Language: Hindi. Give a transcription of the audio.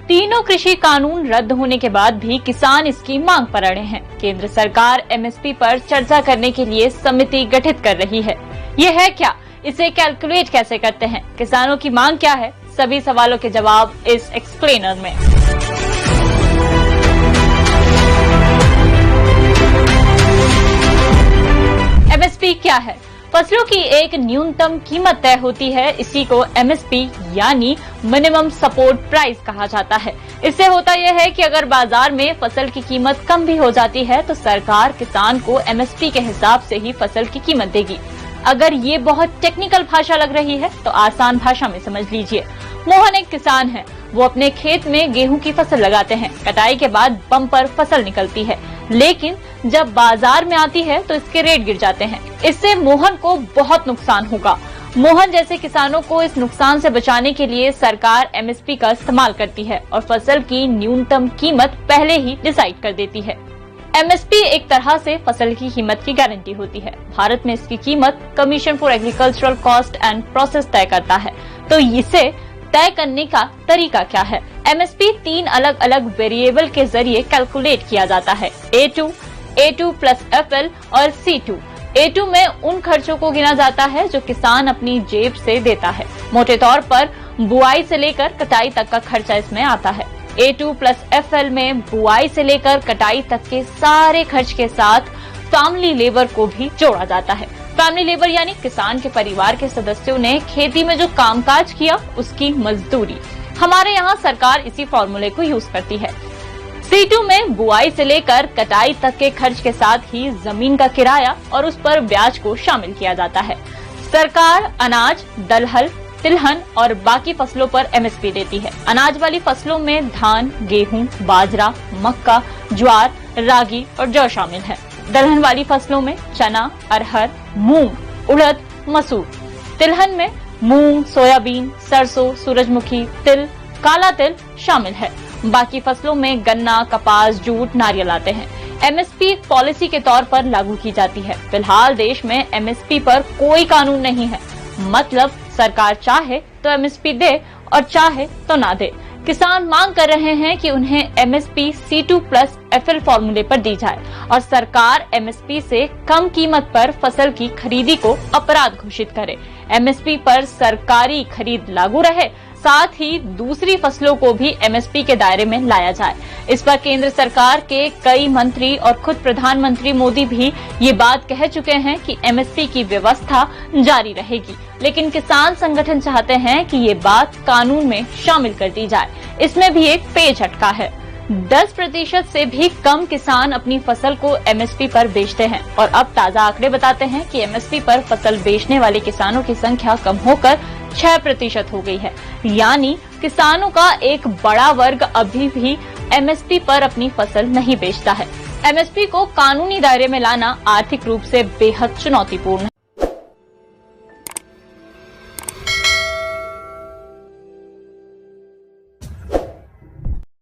तीनों कृषि कानून रद्द होने के बाद भी किसान इसकी मांग पर अड़े हैं। केंद्र सरकार एमएसपी पर चर्चा करने के लिए समिति गठित कर रही है। ये है क्या? इसे कैलकुलेट कैसे करते हैं? किसानों की मांग क्या है? सभी सवालों के जवाब इस एक्सप्लेनर में। एमएसपी क्या है? फसलों की एक न्यूनतम कीमत तय होती है, इसी को एमएसपी यानी मिनिमम सपोर्ट प्राइस कहा जाता है। इससे होता यह है कि अगर बाजार में फसल की कीमत कम भी हो जाती है तो सरकार किसान को एमएसपी के हिसाब से ही फसल की कीमत देगी। अगर ये बहुत टेक्निकल भाषा लग रही है तो आसान भाषा में समझ लीजिए। मोहन एक किसान है। वो अपने खेत में गेहूं की फसल लगाते हैं। कटाई के बाद बम्पर फसल निकलती है, लेकिन जब बाजार में आती है तो इसके रेट गिर जाते हैं। इससे मोहन को बहुत नुकसान होगा। मोहन जैसे किसानों को इस नुकसान से बचाने के लिए सरकार एमएसपी का इस्तेमाल करती है और फसल की न्यूनतम कीमत पहले ही डिसाइड कर देती है। एमएसपी एक तरह से फसल की कीमत की गारंटी होती है। भारत में इसकी कीमत commission for agricultural cost and process तय करता है। तो इसे तय करने का तरीका क्या है? एमएसपी 3 अलग अलग वेरिएबल के जरिए कैलकुलेट किया जाता है। A2 प्लस FL और C2। A2 में उन खर्चों को गिना जाता है जो किसान अपनी जेब से देता है। मोटे तौर पर बुआई से लेकर कटाई तक का खर्चा इसमें आता है। A2 प्लस FL में बुआई से लेकर कटाई तक के सारे खर्च के साथ फैमिली लेबर को भी जोड़ा जाता है। फैमिली लेबर यानी किसान के परिवार के सदस्यों ने खेती में जो कामकाज किया उसकी मजदूरी। हमारे यहाँ सरकार इसी फॉर्मूले को यूज करती है। C2 में बुआई से लेकर कटाई तक के खर्च के साथ ही जमीन का किराया और उस पर ब्याज को शामिल किया जाता है। सरकार अनाज, दलहन, तिलहन और बाकी फसलों पर एमएसपी देती है। अनाज वाली फसलों में धान, गेहूं, बाजरा, मक्का, ज्वार, रागी और जौ शामिल है। दलहन वाली फसलों में चना, अरहर, मूंग, उड़द, मसूर। तिलहन में मूंग, सोयाबीन, सरसों, सूरजमुखी, तिल, काला तिल शामिल है। बाकी फसलों में गन्ना, कपास, जूट, नारियल आते हैं। एमएसपी एक पॉलिसी के तौर पर लागू की जाती है। फिलहाल देश में एमएसपी पर कोई कानून नहीं है। मतलब सरकार चाहे तो एमएसपी दे और चाहे तो ना दे। किसान मांग कर रहे हैं कि उन्हें एमएसपी C2 प्लस FL फॉर्मूले पर दी जाए और सरकार एमएसपी से कम कीमत पर फसल की खरीदी को अपराध घोषित करे। एमएसपी पर सरकारी खरीद लागू रहे, साथ ही दूसरी फसलों को भी एमएसपी के दायरे में लाया जाए। इस पर केंद्र सरकार के कई मंत्री और खुद प्रधानमंत्री मोदी भी ये बात कह चुके हैं कि एमएसपी की व्यवस्था जारी रहेगी। लेकिन किसान संगठन चाहते हैं कि ये बात कानून में शामिल कर दी जाए। इसमें भी एक पेच अटका है। 10% से भी कम किसान अपनी फसल को एमएसपी पर बेचते हैं और अब ताजा आंकड़े बताते हैं कि एमएसपी पर फसल बेचने वाले किसानों की संख्या कम होकर 6% हो गई है। यानी किसानों का एक बड़ा वर्ग अभी भी एमएसपी पर अपनी फसल नहीं बेचता है। एमएसपी को कानूनी दायरे में लाना आर्थिक रूप से बेहद चुनौतीपूर्ण है।